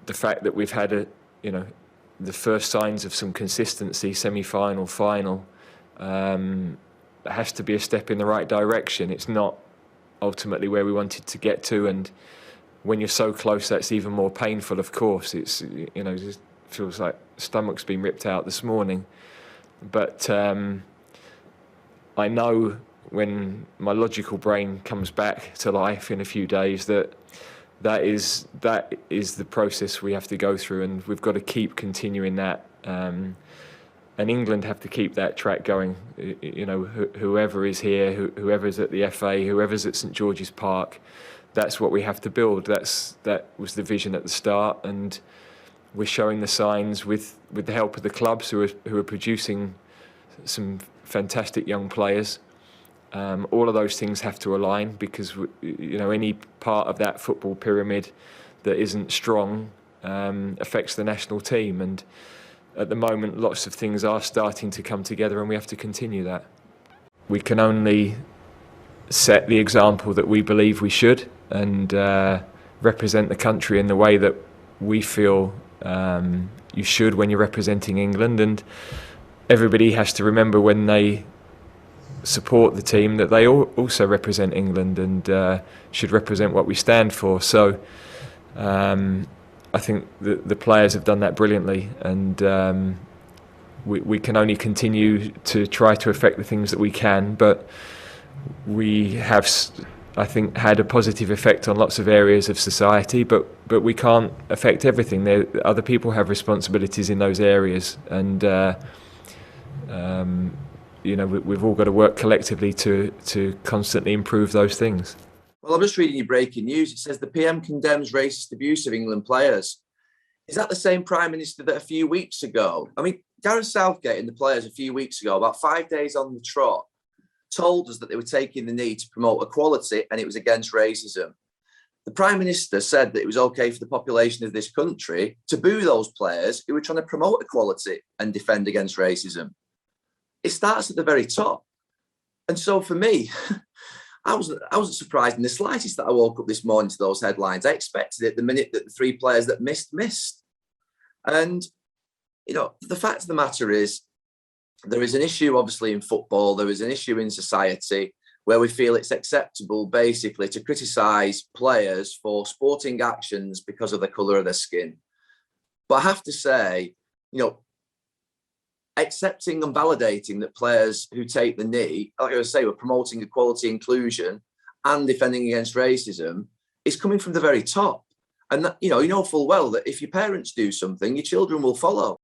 the fact that we've had the first signs of some consistency, semi-final, final, has to be a step in the right direction. It's not ultimately where we wanted to get to, and when you're so close, that's even more painful. Of course, it just feels like stomach's been ripped out this morning. But I know when my logical brain comes back to life in a few days that is the process we have to go through, and we've got to keep continuing that. And England have to keep that track going. Whoever is here, whoever's at the FA, whoever's at St George's Park, that's what we have to build. That was the vision at the start, and we're showing the signs with the help of the clubs who are producing some fantastic young players. All of those things have to align, because any part of that football pyramid that isn't strong affects the national team. And at the moment, lots of things are starting to come together, and we have to continue that. We can only set the example that we believe we should, and represent the country in the way that we feel you should when you're representing England. And everybody has to remember, when they support the team, that they also represent England and should represent what we stand for. So I think the players have done that brilliantly, and we can only continue to try to affect the things that we can, but we have, I think, had a positive effect on lots of areas of society, but we can't affect everything. Other people have responsibilities in those areas, and we've all got to work collectively to constantly improve those things. Well, I'm just reading your breaking news. It says the PM condemns racist abuse of England players. Is that the same Prime Minister that a few weeks ago, Gareth Southgate and the players a few weeks ago, about 5 days on the trot, told us that they were taking the knee to promote equality and it was against racism. The Prime Minister said that it was okay for the population of this country to boo those players who were trying to promote equality and defend against racism. It starts at the very top. And so for me, I wasn't surprised in the slightest that I woke up this morning to those headlines. I expected it the minute that the three players that missed. And, the fact of the matter is, there is an issue, obviously, in football. There is an issue in society where we feel it's acceptable, basically, to criticise players for sporting actions because of the colour of their skin. But I have to say, accepting and validating that players who take the knee, like I was saying, were promoting equality, inclusion, and defending against racism, is coming from the very top. And that, you know full well that if your parents do something, your children will follow.